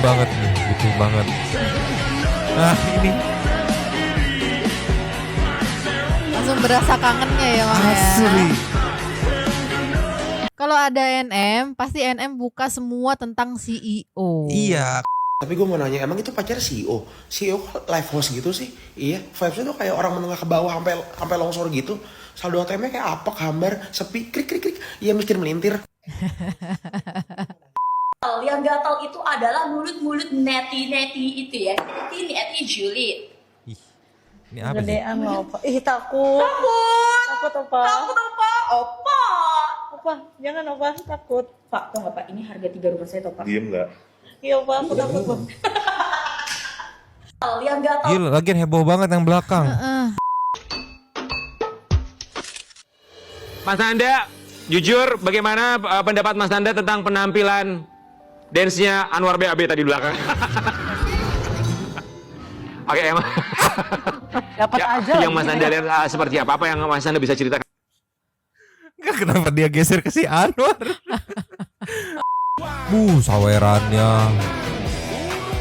banget nih, butuh banget. Nah ini Langsung berasa kangennya ya Mam ya. asli. Kalau ada NM, pasti NM buka semua tentang CEO. Iya. Tapi gue mau nanya, emang itu pacar CEO? CEO kok live host gitu sih? Iya, vibesnya tuh kayak orang menengah ke bawah sampai longsor gitu. Saldo ATM-nya kayak apa, hambar, sepi, krik krik krik. Iya miskin melintir. Yang gatal itu adalah mulut-mulut neti itu ya. Neti julid. Ih, ini apa sih? Gedean loh, Opa. Ih, takut. Takut, Opa. Takut apa? Opa. Opa, jangan, Opa. Takut. Pak, tau gak Pak, ini harga 3 rumah saya toh Pak. Diem nggak? Iya, Opa, aku takut, Opa. Yang gatal Gila, lagian heboh banget yang belakang. Mas Nanda, jujur bagaimana pendapat Mas Nanda tentang penampilan dance-nya Anwar BAB tadi belakang? Oke, emang. Dapat aja. Yang Mas Nanda lihat seperti apa? Apa yang Mas Nanda bisa ceritakan? Enggak, kenapa dia geser ke si Anwar? Sawerannya.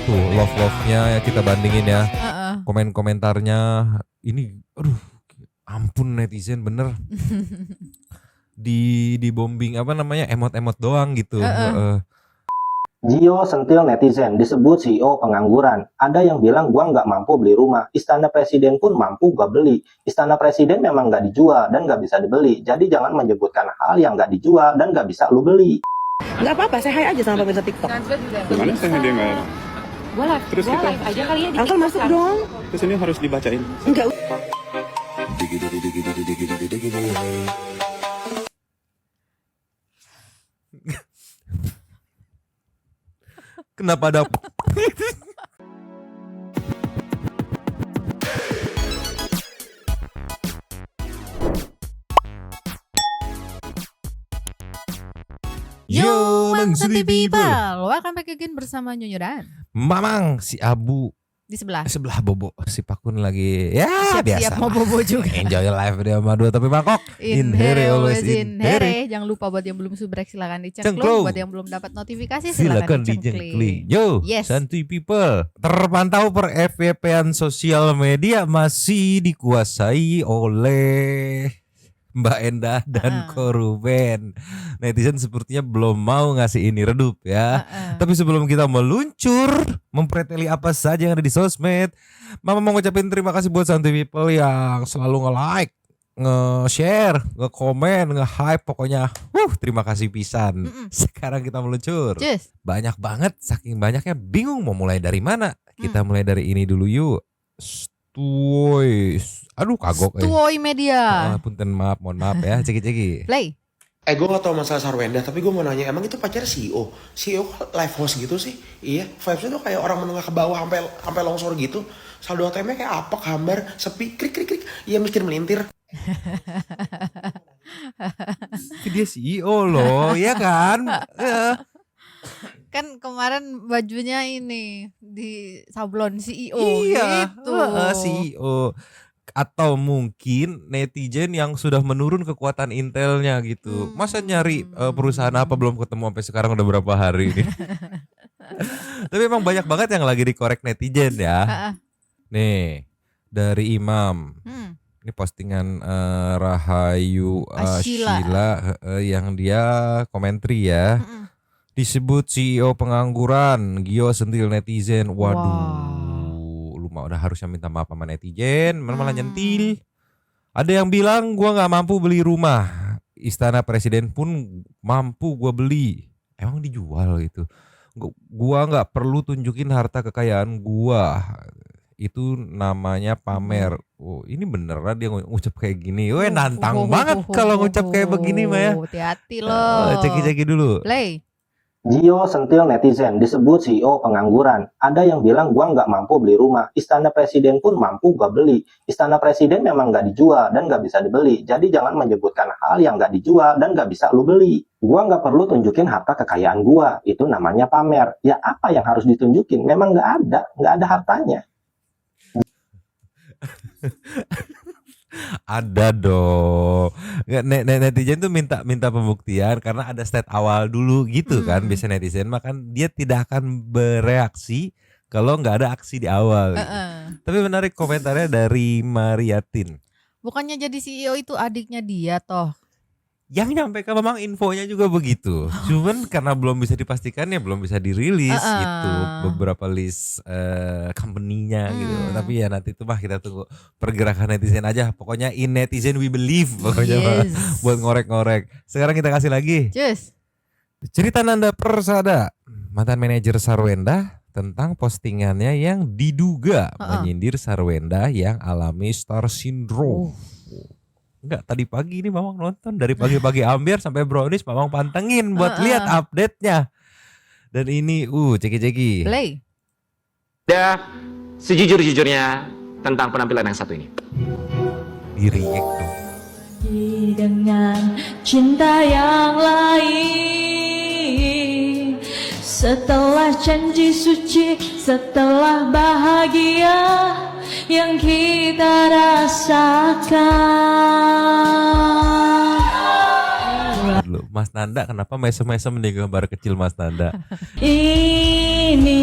Tuh, love-love-nya ya kita bandingin ya. Komen-komentarnya. Ini, aduh, ampun netizen bener. di bombing apa namanya, emot-emot doang gitu. Gio sentil netizen, disebut CEO pengangguran. Ada yang bilang gua nggak mampu beli rumah. Istana Presiden pun mampu gua beli. Istana Presiden memang nggak dijual dan nggak bisa dibeli. Jadi jangan menyebutkan hal yang nggak dijual dan nggak bisa lu beli. Nggak apa-apa, saya hai aja sama pemirsa TikTok. Gimana sih dia nggak? Gue live. Terus kita, live aja kali ya di Uncle masuk dong. terus ini harus dibacain. Enggak. Kenapa ada Yo, Mang Sunti people. Welcome back again bersama Nyonya Dan. Mamang si Abu Di sebelah. sebelah Bobo, si Pakun lagi ya Siap-siap biasa. mau bobo juga. Enjoy life dia sama dua tapi mangkok. In here, always in here. Jangan lupa buat yang belum subrek silakan Cengklung. dicengklung. Buat yang belum dapat notifikasi Silakan silakan dijengkling. Yo, Yes. Santuy people. Terpantau per FYP-an sosial media masih dikuasai oleh Mbak Endah dan Koruben. Netizen sepertinya belum mau ngasih ini redup ya. Tapi sebelum kita meluncur mempreteli apa saja yang ada di sosmed, Mama mau ngucapin terima kasih buat Santuy people yang selalu nge-like, nge-share, nge-komen, nge-hype, pokoknya terima kasih pisan. Sekarang kita meluncur. Cus. Banyak banget, saking banyaknya bingung mau mulai dari mana. Kita mulai dari ini dulu yuk. Stuoy. Aduh kagok. Tuoi Media. Punten mohon maaf ya, ceki-ceki. Play. Gue gak tau masalah Sarwenda, tapi gue mau nanya, emang itu pacar CEO? CEO kok live host gitu sih? Iya, vibesnya tuh kayak orang menengah ke bawah sampai longsor gitu. Saldo ATM-nya kayak apa, hambar, sepi, krik krik krik. Iya miskin melintir. Dia CEO loh, ya kan? Kan kemarin bajunya ini di sablon CEO Iya, gitu. CEO. Atau mungkin netizen yang sudah menurun kekuatan intelnya gitu. Masa nyari perusahaan apa belum ketemu sampai sekarang udah berapa hari ini. Tapi emang banyak banget yang lagi dikorek netizen ya. Nih, dari Imam. Ini postingan Rahayu Sheila yang dia komentari ya. Disebut CEO pengangguran, Gio sentil netizen. Waduh. Lu mah udah harusnya minta maaf sama netizen, malah nyentil. Ada yang bilang gua nggak mampu beli rumah. Istana Presiden pun mampu gua beli. Emang dijual gitu. Gua nggak perlu tunjukin harta kekayaan gua. Itu namanya pamer. Oh, ini beneran dia ngucap kayak gini. Weh, nantang banget kalau ngucap kayak begini mah ya. Hati-hati loh. Ceki-ceki dulu. Play. Gio sentil netizen, disebut CEO pengangguran. Ada yang bilang gua nggak mampu beli rumah. Istana Presiden pun mampu gua beli. Istana Presiden memang nggak dijual dan nggak bisa dibeli. Jadi jangan menyebutkan hal yang nggak dijual dan nggak bisa lu beli. Gua nggak perlu tunjukin harta kekayaan gua. Itu namanya pamer. Ya apa yang harus ditunjukin? Memang nggak ada hartanya. Ada dong. Nggak, netizen tuh minta pembuktian karena ada state awal dulu gitu kan. Biasanya netizen makan dia tidak akan bereaksi kalau nggak ada aksi di awal. Tapi menarik komentarnya dari Mariatin. Bukannya jadi CEO itu adiknya dia toh. Yang nyampe ke memang infonya juga begitu. Cuman karena belum bisa dipastikan ya belum bisa dirilis gitu beberapa list company-nya gitu. Tapi ya nanti itu mah kita tunggu pergerakan netizen aja. Pokoknya in netizen we believe pokoknya mah, buat ngorek-ngorek. Sekarang kita kasih lagi. Cus. Cerita Nanda Persada, mantan manajer Sarwenda tentang postingannya yang diduga menyindir Sarwenda yang alami star syndrome. Enggak, tadi pagi ini Mamang nonton dari pagi-pagi ambiar sampai brownies Mamang pantengin buat lihat update-nya. Dan ini ceki-ceki. Play. Ada sejujur-jujurnya tentang penampilan yang satu ini. Di react dong. Dengan cinta yang lain, setelah janji suci, setelah bahagia yang kita rasakan. Dulu, Mas Nanda kenapa mesem-mesem nih gambar kecil Mas Nanda? Ini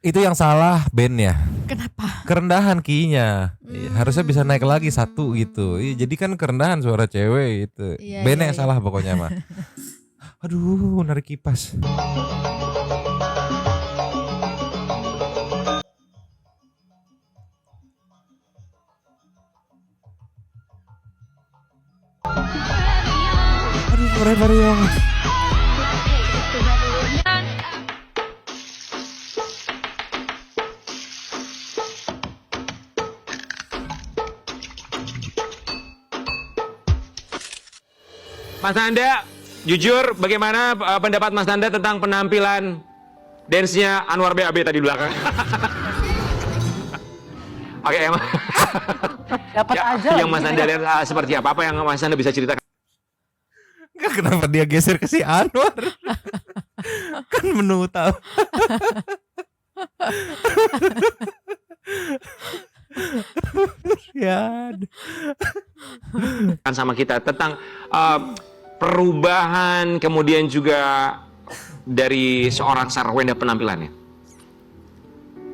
Itu yang salah bandnya. Kenapa? Kerendahan key-nya. Harusnya bisa naik lagi satu gitu. Jadi kan kerendahan suara cewek gitu. Iya, Bandnya iya, yang salah pokoknya mah. Aduh, narik kipas. Aduh, Bareng-bareng. Mas Nanda, jujur bagaimana pendapat Mas Nanda tentang penampilan dance-nya Anwar BAB tadi di belakang? Oke, emang. Dapat aja Yang lagi. Mas Nanda lihat seperti apa? Apa yang Mas Nanda bisa ceritakan? Enggak, kenapa dia geser ke si Anwar? Kan menu utama. Ya. Kan sama kita tentang perubahan kemudian juga dari seorang Sarwenda penampilannya.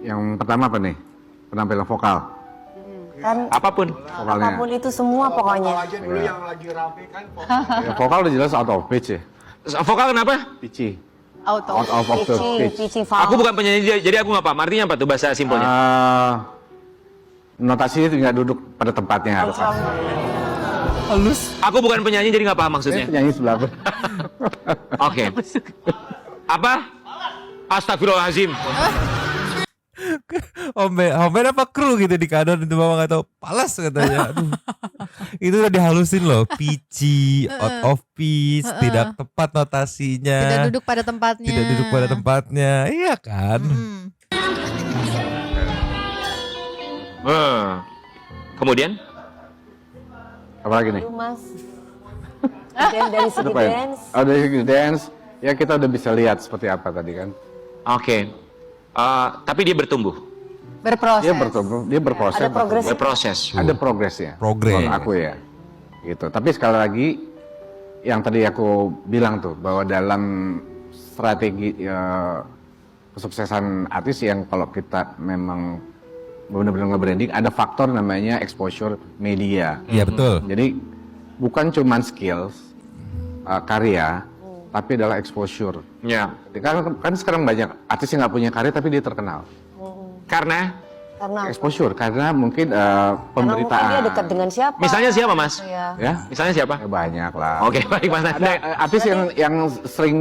Yang pertama apa nih? Penampilan vokal. Kan Apapun. Vokalnya. apapun itu semua pokoknya. Ya, vokal udah jelas out of pitch ya. Vokal kenapa? Pitchy. Out Out of the pitch. pitching Aku bukan penyanyi jadi aku nggak paham. Artinya apa tuh bahasa simpelnya? Notasinya tidak duduk pada tempatnya harus. Halus. Aku bukan penyanyi jadi nggak paham maksudnya. Penyanyi sebelah. Oke. Apa? Astagfirullahaladzim. Homem apa kru gitu di kadon itu mama nggak tahu. Palas katanya. Aduh. Itu udah dihalusin loh. Pitchy, out of pitch, tidak tepat notasinya. Tidak duduk pada tempatnya. Tidak duduk pada tempatnya. Iya kan? Kemudian? Apa lagi nih? Mas. Dan dari segi Apa ya? dance. Oh, dari segi dance, ya kita udah bisa lihat seperti apa tadi kan. Oke. Tapi dia bertumbuh. Berproses. Dia bertumbuh, dia berproses. Ada progres. Berproses. Ada progresnya. Progres. Menurut aku ya. Gitu. Tapi sekali lagi yang tadi aku bilang tuh bahwa dalam strategi kesuksesan artis yang kalau kita memang benar-benar nge-branding ada faktor namanya exposure media. Iya betul. Jadi bukan cuman skills, karya, tapi adalah exposure. Ya. Kan sekarang banyak artis yang nggak punya karya tapi dia terkenal. Karena Exposure karena mungkin Karena mungkin pemberitaan. dia dekat dengan siapa. misalnya siapa Mas? Iya. Ya, Misalnya siapa? ya banyak lah. Oke, baik Mas Ada Nanda. artis yang sering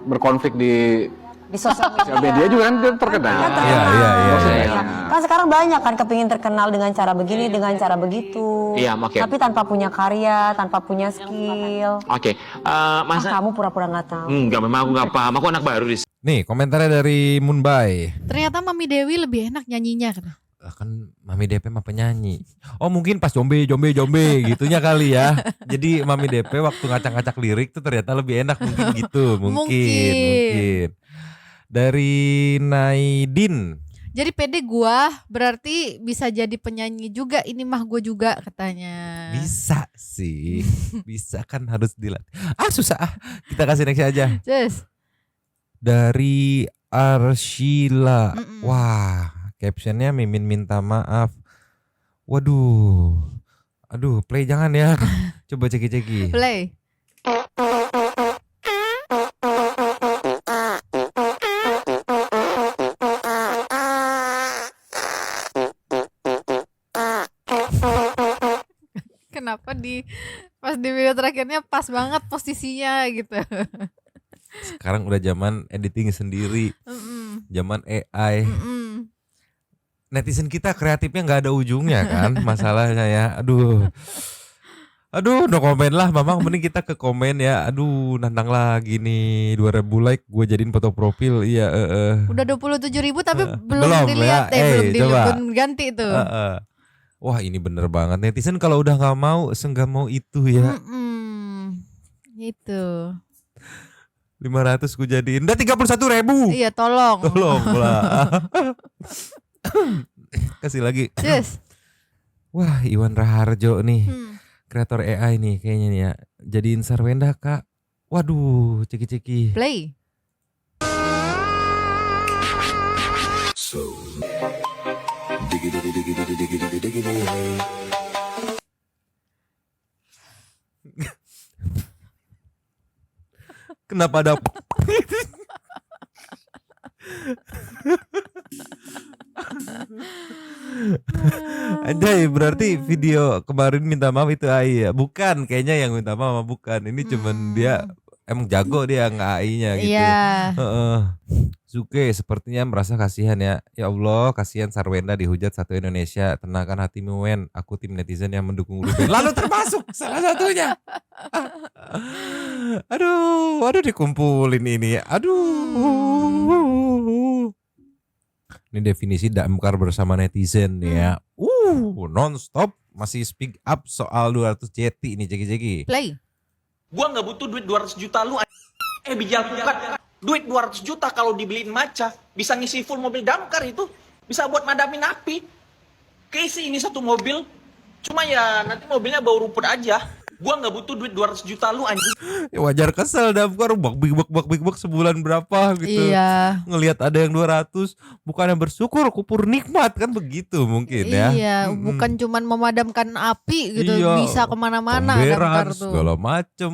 berkonflik di Di sosial sosial media. media juga kan dia terkenal. Iya, iya, iya. Iya. Kan sekarang banyak kan kepingin terkenal dengan cara begini, dengan cara begitu. Iya, oke. Tapi tanpa punya karya, tanpa punya skill. Oke. Mas Kamu pura-pura nggak tahu. enggak, memang aku nggak paham. Aku anak baru di Nih komentarnya dari Munbai. Ternyata Mami Dewi lebih enak nyanyinya. Kan Mami DP mah penyanyi. Oh mungkin pas jombe gitunya kali ya. Jadi Mami DP waktu ngacak-ngacak lirik tuh ternyata lebih enak mungkin gitu. Mungkin. Dari Naidin. Jadi pede gua berarti bisa jadi penyanyi juga. Ini mah gua juga katanya. Bisa sih. Bisa kan harus dilatih. Susah. Kita kasih next aja. Just. Dari Arshila. Mm-mm. Wah, captionnya Mimin minta maaf. Waduh. Aduh, play jangan ya. Coba ceki-ceki. Play. Kenapa pas di video terakhirnya pas banget posisinya gitu. Sekarang udah zaman editing sendiri. Mm-mm. Zaman AI. Mm-mm. Netizen kita kreatifnya nggak ada ujungnya kan masalahnya ya. Aduh no komen lah Mamang, mending kita ke komen ya. Aduh nantang lagi nih 2000 like gue jadiin foto profil. Iya Udah 27.000 tapi belum belum dilihat ya. belum Coba. belum ganti tuh. Wah ini bener banget, netizen kalau udah nggak mau seenggak mau itu ya. Gitu. 500 gue jadiin udah 31.000. Iya tolong. Tolong lah. Kasih lagi. Yes. Wah Iwan Raharjo nih, kreator AI nih kayaknya nih ya. Jadiin Sarwenda kak. Waduh ceki-ceki. Play. Kenapa ada ada ya, berarti video kemarin minta maaf itu AI ya? Bukan, kayaknya yang minta maaf bukan. Ini cuman dia emang jago dia nge-AI-nya gitu. Iya. Zuke sepertinya merasa kasihan ya. Ya Allah, kasihan Sarwenda dihujat satu Indonesia. Tenangkan hatimu Wen. Aku tim netizen yang mendukung Ruben. Lalu termasuk salah satunya. Aduh dikumpulin ini. Aduh. Ini definisi damkar bersama netizen ya. Non-stop masih speak up soal 200 jeti ini ceki-ceki. Play. Gua nggak butuh duit 200 juta lu. Bijal bukan. Duit 200 juta kalau dibeliin maca bisa ngisi full mobil damkar itu. Bisa buat madamin api. Keisi ini satu mobil. Cuma ya nanti mobilnya bau rumput aja. Gua nggak butuh duit 200 juta lu anjing. Ya wajar kesel damkar bak sebulan berapa gitu. Iya. Ngelihat ada yang 200 bukannya bersyukur kupur nikmat kan begitu mungkin ya. Iya, bukan cuman memadamkan api gitu, Iya. bisa kemana-mana Pemberan damkar tuh. segala macem.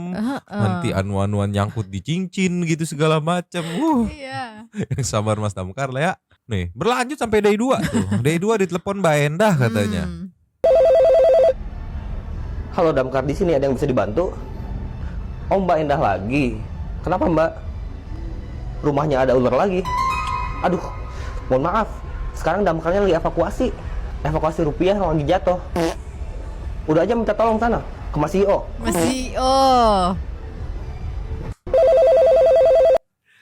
Nanti anu-anuan nyangkut di cincin gitu segala macem. Iya. Yang sabar Mas Damkar lah ya. Nih berlanjut sampai day 2 tuh. Day 2 ditelepon Mbak Endah katanya. Halo Damkar, di sini ada yang bisa dibantu? Oh Mbak Endah lagi. Kenapa Mbak? Rumahnya ada ular lagi. Aduh, mohon maaf. Sekarang damkarnya lagi evakuasi. Evakuasi rupiah yang lagi jatuh. Udah aja minta tolong sana ke Mas CEO. Mas CEO.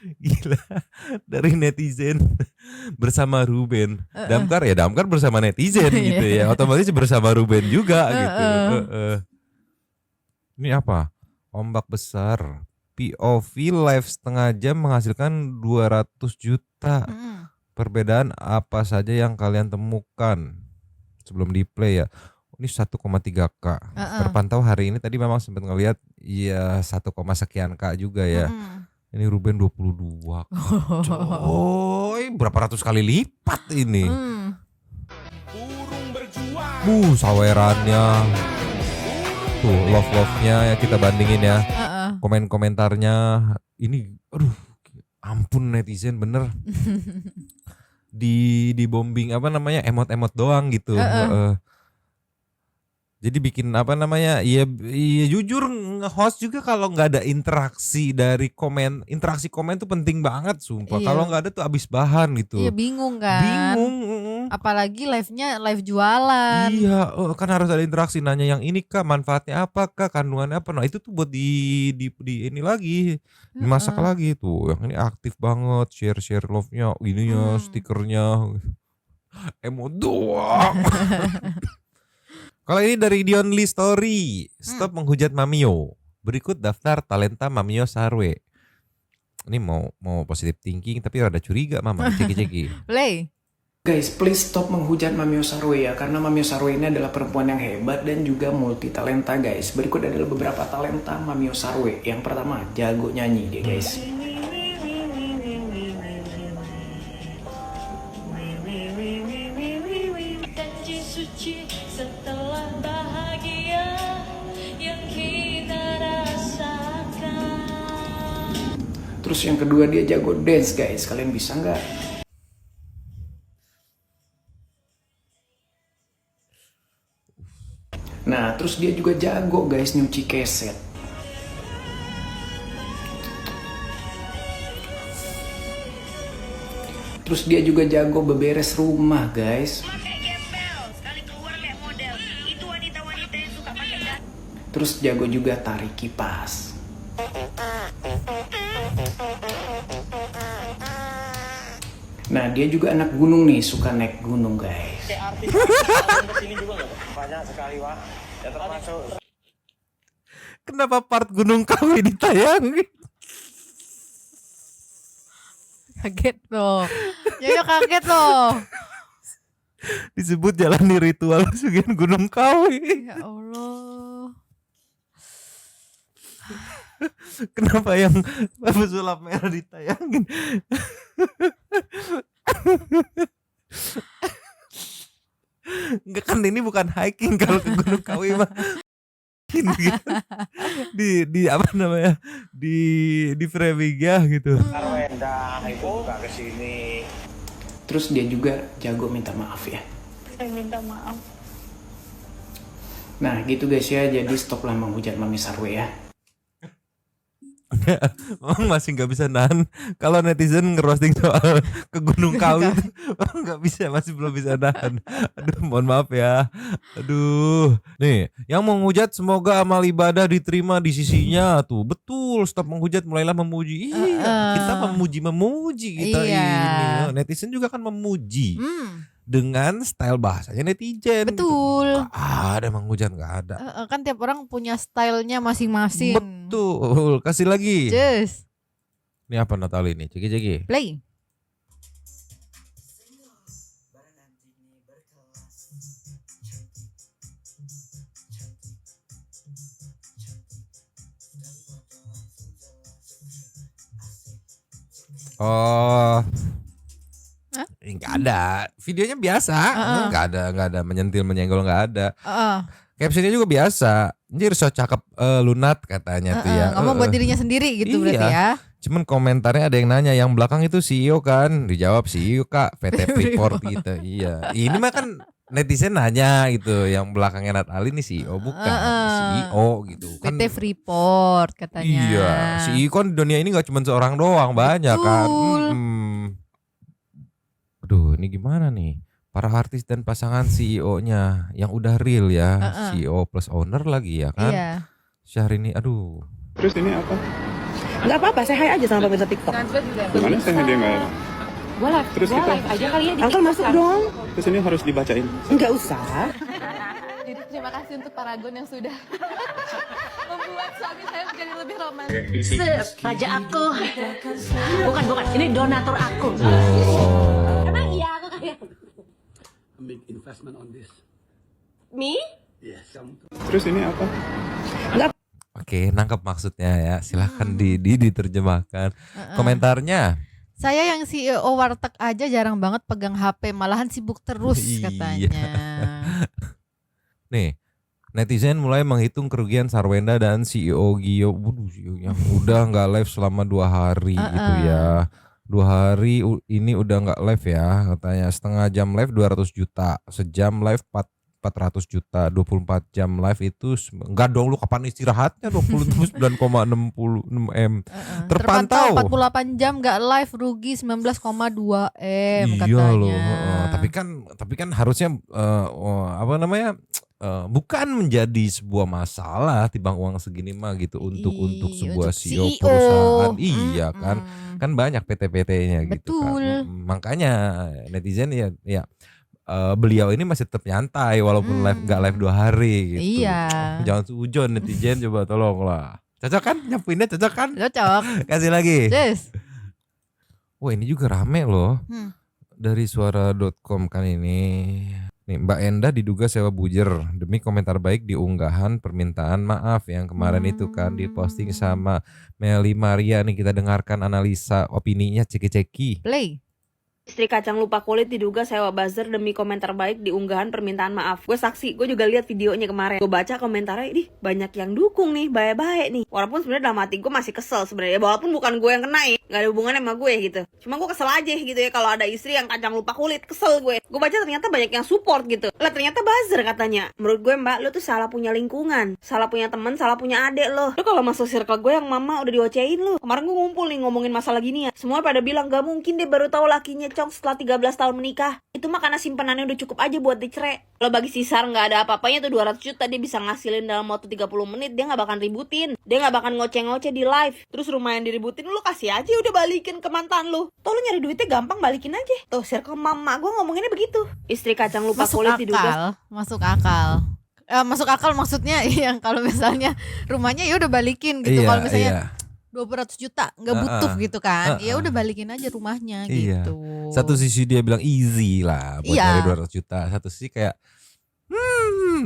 Gila. Dari netizen bersama Ruben. Damkar ya damkar bersama netizen gitu ya. Otomatis bersama Ruben juga gitu. Ini apa? Ombak besar. POV live setengah jam menghasilkan 200 juta. Perbedaan apa saja yang kalian temukan sebelum di play ya? Ini 1,3K. Terpantau hari ini tadi memang sempat ngelihat ya 1, sekian K juga ya. Ini Ruben 22. Coy, berapa ratus kali lipat ini. Sawerannya. Tuh, love-love-nya ya kita bandingin ya. Komen-komentarnya. Ini aduh, ampun netizen bener. di bombing apa namanya? Emot-emot doang gitu. Jadi bikin apa namanya? Iya jujur nge-host juga kalau nggak ada interaksi dari komen, interaksi komen tuh penting banget sumpah. Iya. Kalau nggak ada tuh habis bahan gitu. Iya bingung kan. Bingung. Apalagi live-nya live jualan. Iya, kan harus ada interaksi nanya yang ini kah, manfaatnya apa kah, kandungannya apa. Nah, itu tuh buat di ini lagi, dimasak lagi tuh. Yang ini aktif banget, share love-nya, ininya, stikernya. Emot doang. Kalau ini dari Dion Lee Story, stop menghujat Mamio. Berikut daftar talenta Mamio Sarwe. Ini mau positive thinking tapi rada curiga Mama, ceki-ceki. Play. Guys, please stop menghujat Mami Sarwe ya, karena Mami Sarwe ini adalah perempuan yang hebat dan juga multi talenta guys. Berikut adalah beberapa talenta Mami Sarwe. Yang pertama, jago nyanyi dia guys. Janji suci setelah bahagia yang kita rasakan. Terus yang kedua, dia jago dance guys. Kalian bisa nggak? Nah, terus dia juga jago guys nyuci keset. Terus dia juga jago beberes rumah guys. Terus jago juga tarik kipas. Nah, dia juga anak gunung nih, suka naik gunung guys. Kenapa part Gunung Kawi ditayangin? Kaget loh. Yoyo kaget loh. Disebut jalani ritual pesugihan Gunung Kawi. Ya Allah. Kenapa yang pesulap merah ditayangin? Enggak kan ini bukan hiking kalau ke Gunung Kawi mah. di apa namanya? Di framing ya gitu. Terus dia juga jago minta maaf ya. Saya minta maaf. Nah, gitu guys ya. Jadi stoplah menghujat Mami Sarwe ya. Masih nggak bisa nahan kalau netizen ngerosting soal ke Gunung Kawi. Nggak bisa, masih belum bisa nahan. Aduh, mohon maaf ya. Aduh, nih yang menghujat semoga amal ibadah diterima di sisinya tuh. Betul, stop menghujat, mulailah memuji. Iya, kita memuji kita Iya. ini. Netizen juga kan memuji dengan style bahasanya netizen. Betul. Gitu. Gak ada menghujat, nggak ada. Kan tiap orang punya stylenya masing-masing. Betul, kasih lagi. Just Ini apa Natali nih? Ceki. play. Oh, Hah? nggak ada. Videonya biasa, nggak ada menyentil menyenggol, nggak ada. Captionnya juga biasa. Anjir so cakep lunat katanya tuh ya. Ngomong buat dirinya sendiri gitu berarti ya. Cuman komentarnya ada yang nanya, yang belakang itu CEO kan? Dijawab CEO kak, PT Freeport gitu. Iya. Ini mah kan netizen nanya gitu, yang belakangnya Natali nih CEO bukan CEO gitu. Kan PT Freeport katanya. iya, CEO kan di dunia ini nggak cuma seorang doang, banyak kan. Aduh, ini gimana nih? Para artis dan pasangan CEO-nya yang udah real ya, CEO plus owner lagi ya kan? Iya. Syahrini, aduh. Terus ini apa? Nggak apa-apa, saya hai aja sama pemirsa TikTok. Gimana saya dia nggak? Gue live, Terus kita, aja kali ya. Uncle masuk dong. terus ini harus dibacain. Nggak usah. Jadi terima kasih untuk Paragon yang sudah membuat suami saya menjadi lebih romantis. Raja aku. Bukan, ini donatur aku. Emang iya aku kayak Make investment on this. me? Yes. Terus ini apa? Oke, nangkep maksudnya ya. Silahkan diterjemahkan. Komentarnya. Saya yang CEO warteg aja jarang banget pegang HP, malahan sibuk terus katanya. Nih, netizen mulai menghitung kerugian Sarwenda dan CEO Gio. Waduh, CEO yang udah nggak live selama 2 hari gitu ya. 2 hari ini udah nggak live ya, katanya. Setengah jam live 200 juta, sejam live 400 juta, 24 jam live itu enggak dong, lu kapan istirahatnya? 29,66 M. Terpantau 48 jam nggak live rugi 19,2 M iya katanya. loh. Tapi kan harusnya apa namanya? Bukan menjadi sebuah masalah timbang uang segini mah gitu untuk sebuah untuk CEO CEO. perusahaan. Iya kan. Kan banyak PT-PT-nya gitu kan. Betul. Makanya netizen ya beliau ini masih tetap nyantai walaupun live nggak live 2 hari gitu. Iya. Jangan sujon netizen, coba tolonglah. Cocok kan? Nyapuinnya cocok kan? Cocok. Kasih lagi. Yes. Wah, ini juga rame loh. Dari suara.com kan ini. Nih, Mbak Enda diduga sewa bujer demi komentar baik di unggahan permintaan maaf yang kemarin itu kan diposting sama Meli Maria. Nih kita dengarkan analisa opininya ceki-ceki. Play. Istri kacang lupa kulit diduga sewa buzzer demi komentar baik di unggahan permintaan maaf. Gue saksi, gue juga lihat videonya kemarin. Gue baca komentarnya, ih banyak yang dukung nih, baik-baik nih. Walaupun sebenarnya dalam hati gue masih kesel sebenarnya. Walaupun bukan gue yang kena ya, nggak ada hubungannya sama gue gitu. Cuma gue kesel aja gitu ya kalau ada istri yang kacang lupa kulit, kesel gue. Gue baca ternyata banyak yang support gitu. Lah ternyata buzzer katanya. Menurut gue mbak, lo tuh salah punya lingkungan, salah punya teman, salah punya adek lo. Lo kalau masuk circle gue yang mama udah diocehin lo. Kemarin gue ngumpul nih ngomongin masalah gini ya. Semua pada bilang gak mungkin dia baru tahu lakinya cong setelah 13 tahun menikah. Itu mah karena simpenannya udah cukup aja buat dicerai. Kalau bagi Sisar nggak ada apa-apanya tuh 200 juta dia bisa ngasilin dalam waktu 30 menit. Dia nggak bakal ributin, dia nggak bakal ngoceh-ngoceh di live. Terus rumah yang diributin lu kasih aja udah balikin ke mantan lu. Toh lu nyari duitnya gampang, balikin aja. Tuh circle mama gue ngomonginnya begitu. Istri kacang lupa kulit diduga. Masuk akal. Masuk akal maksudnya yang kalau misalnya rumahnya ya udah balikin gitu. Kalau misalnya 200 juta nggak butuh gitu kan, ya udah balikin aja rumahnya gitu. Satu sisi dia bilang easy lah buat nyari 200 juta, satu sisi kayak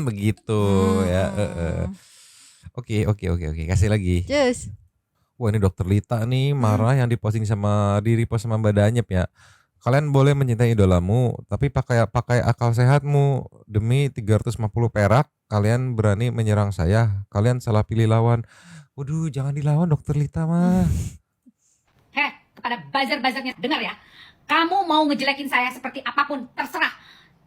begitu ya. Oke, kasih lagi. Yes. Wah ini Dokter Lita nih marah yang diposting sama repost sama Mbak Danyep ya. Kalian boleh mencintai idolamu, tapi pakai akal sehatmu. Demi 350 perak, kalian berani menyerang saya. Kalian salah pilih lawan. Waduh, jangan dilawan Dokter Lita mah. Heh, kepada buzzer-buzzernya, dengar ya. Kamu mau ngejelekin saya seperti apapun, terserah.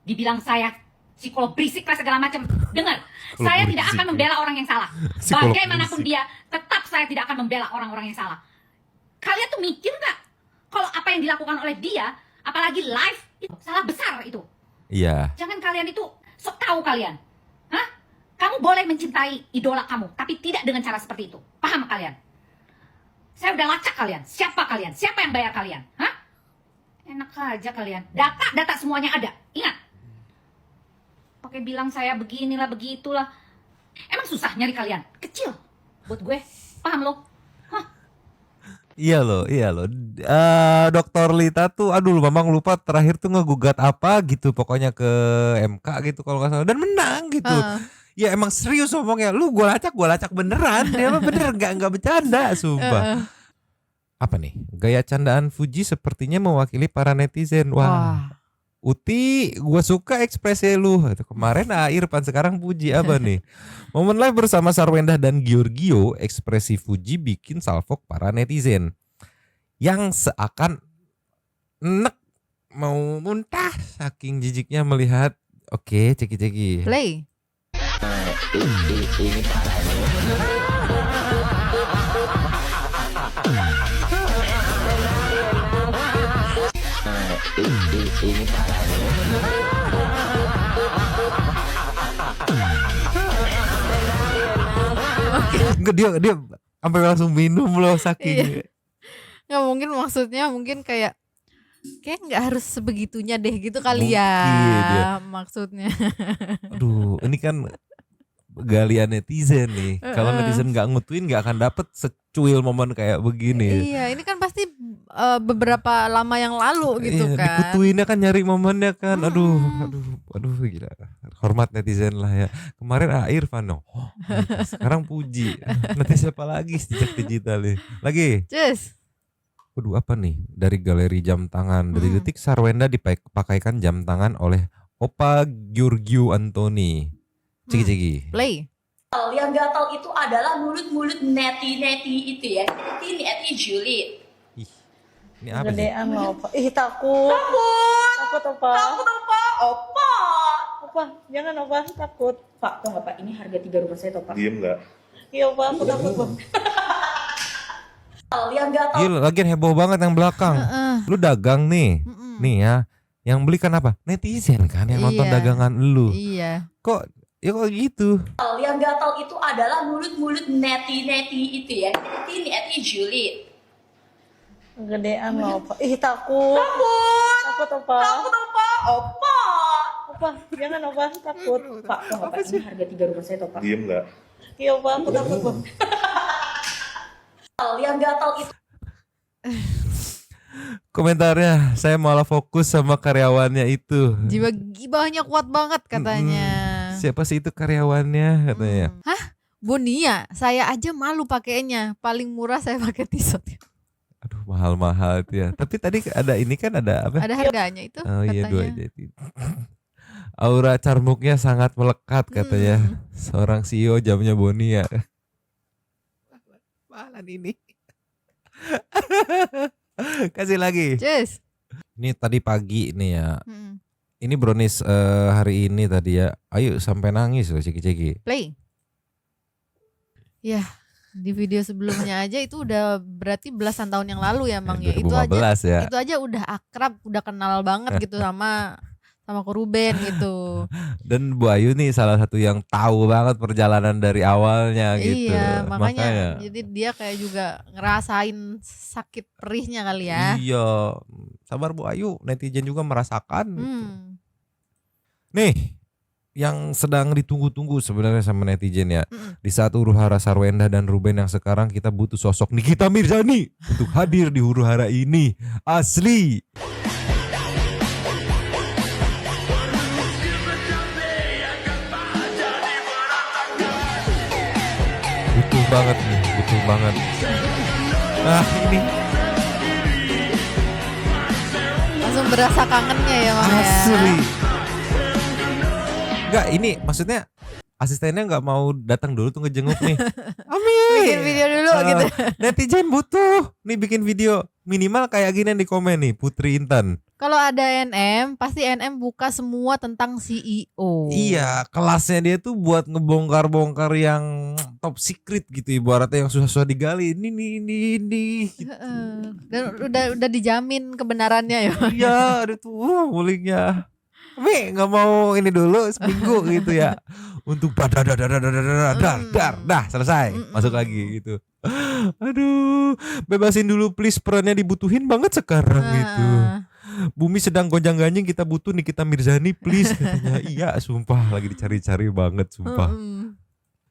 Dibilang saya psikolog berisik lah segala macam. Dengar, saya tidak akan membela orang yang salah. Bagaimanapun dia, tetap saya tidak akan membela orang-orang yang salah. Kalian tuh mikir gak? Kalau apa yang dilakukan oleh dia, apalagi live, itu salah besar itu. Iya. Jangan kalian itu sok tahu kalian. Hah? Kamu boleh mencintai idola kamu, tapi tidak dengan cara seperti itu. Paham kalian? Saya udah lacak kalian. Siapa kalian? Siapa yang bayar kalian? Hah? Enak aja kalian. Data semuanya ada. Ingat. Pakai bilang saya beginilah, begitulah. Emang susah nyari kalian? Kecil. Buat gue. Paham lo? Iya loh. Dokter Lita tuh, aduh Mamang lupa terakhir tuh ngegugat apa gitu. Pokoknya ke MK gitu kalau nggak salah. Dan menang gitu. Ya emang serius ngomongnya, lu gue lacak beneran, dia mah bener nggak bercanda, sumpah. Apa nih? Gaya candaan Fuji sepertinya mewakili para netizen. Wah. Uti, gue suka ekspresi lu. Kemarin Irfan, sekarang Fuji apa nih? Momen live bersama Sarwendah dan Giorgio, ekspresi Fuji bikin salfok para netizen. Yang seakan enek mau muntah saking jijiknya melihat. Oke, ceki-ceki. Play. Ini dia sampai langsung minum loh saking. Nggak mungkin, maksudnya mungkin kayak nggak harus sebegitunya deh gitu kali ya maksudnya. Aduh, ini kan galian netizen nih. Kalau netizen nggak ngutuin nggak akan dapet secuil momen kayak begini. Iya, ini kan pasti beberapa lama yang lalu gitu kan. Dikutuinnya kan nyari momennya kan. Aduh gila. Hormat netizen lah ya. Kemarin Irfan sekarang Puji. Nanti siapa lagi jejak digital nih? Lagi. Cus. Waduh, apa nih? Dari galeri jam tangan. Dari detik Sarwenda dipakaikan jam tangan oleh Opa Giorgio Antoni. Ciki-ciki. Play. Yang gatal itu adalah mulut-mulut neti-neti itu ya. Ini neti julid. Ini apa sih? Gedean loh, Opa. Ih, takut. Takut, Opa. Opa. Opa, jangan, Opa. Takut. Pak, tau gak Pak, ini harga 3 rumah saya, Pak. Diem nggak? Iya, Opa, aku takut, Pak. Yang gatal. Iya, lagian heboh banget yang belakang. Lu dagang nih. Nih ya. Yang beli kan apa? Netizen kan yang nonton dagangan lu. Iya. Kok gitu? Yang gatal itu adalah mulut-mulut neti-neti itu ya. Ini neti julid. Gedean loh, Opa. Ih, takut. Takut, Opa. Opa. Opa, jangan, Opa. Takut. Pak, tau gak Pak, ini harga 3 rumah saya, Pak. Diem nggak? Iya, Opa, aku takut, Pak. Yang gatal itu. Komentarnya, saya malah fokus sama karyawannya itu. Jiwa gibahnya kuat banget katanya. Siapa sih itu karyawannya katanya? Hah? Bonia, saya aja malu pakainya. Paling murah saya pakai t-shirt. Aduh, mahal-mahal itu ya. Tapi tadi ada ini kan ada apa? Ada harganya itu Oh iya, katanya. 2 JT. Aura carmuknya sangat melekat katanya. Seorang CEO jamnya Bonia. Mahalan ini. Kasih lagi. Cheers. Ini tadi pagi nih ya. Ini brownies hari ini tadi ya. Ayo sampai nangis loh Ceki-Ceki. Play. Ya, di video sebelumnya aja itu udah berarti belasan tahun yang lalu ya Mang ya. 2015 ya. Itu aja udah akrab, udah kenal banget gitu sama Ko Ruben gitu. Dan Bu Ayu nih salah satu yang tahu banget perjalanan dari awalnya gitu. Iya, makanya jadi dia kayak juga ngerasain sakit perihnya kali ya. Iya, sabar Bu Ayu, netizen juga merasakan gitu. Nih, yang sedang ditunggu-tunggu sebenarnya sama netizen ya. Di saat huru-hara Sarwenda dan Ruben yang sekarang kita butuh sosok Nikita Mirzani untuk hadir di huru-hara ini. Asli. Butuh banget nih, butuh banget. Nah ini Langsung berasa kangennya ya Mang ya. asli. Enggak, ini maksudnya asistennya nggak mau datang dulu tuh ngejenguk nih. Amin. Bikin video dulu gitu. Netizen butuh nih bikin video minimal kayak gini yang di komen nih Putri Intan. Kalau ada NM, pasti NM buka semua tentang CEO. Iya, kelasnya dia tuh buat ngebongkar-bongkar yang top secret gitu ibaratnya yang susah-susah digali. Ini. Gitu. Dan udah dijamin kebenarannya ya. Iya, ada tuh linknya. Nggak mau ini dulu seminggu gitu ya. Untuk dah selesai. Masuk lagi gitu. Aduh, bebasin dulu please, perannya dibutuhin banget sekarang gitu. Bumi sedang gonjang-ganjing, kita butuh Nikita Mirzani please katanya. Iya, sumpah lagi dicari-cari banget sumpah.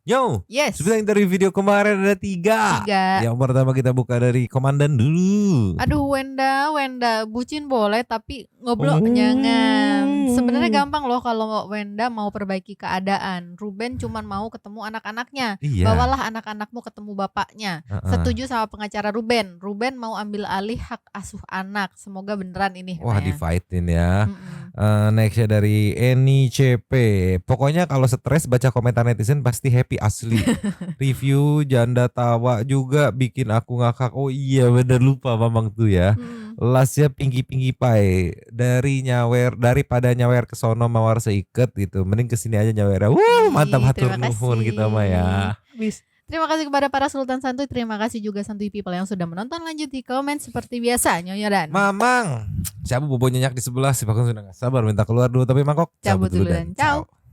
Yo, yes. Sebenarnya dari video kemarin ada 3. Yang pertama kita buka dari komandan dulu. Aduh Wenda, bucin boleh tapi ngobrol jangan. Sebenarnya gampang loh kalau Wenda mau perbaiki keadaan. Ruben cuman mau ketemu anak-anaknya. Iya. Bawalah anak-anakmu ketemu bapaknya. Setuju sama pengacara Ruben. Ruben mau ambil alih hak asuh anak. Semoga beneran ini. Wah, di-fightin ya. Nextnya dari Eni CP. Pokoknya kalau stres baca komentar netizen pasti happy asli. Review janda tawa juga bikin aku ngakak. Oh iya bener, lupa Mamang tuh ya. Lasnya Pinky Pie. Daripada nyawer ke sono mawar seiket gitu. Mending kesini aja nyawer. Mantap, hatur nuhun kita mah ya. Terima kasih kepada para Sultan Santuy. Terima kasih juga Santuy People yang sudah menonton. Lanjut di komen seperti biasa. Nyonya dan Mamang, siapa bobo nyenyak di sebelah? Si Pakun sudah gak sabar minta keluar dulu, tapi mangkok cabut dulu dan ciao.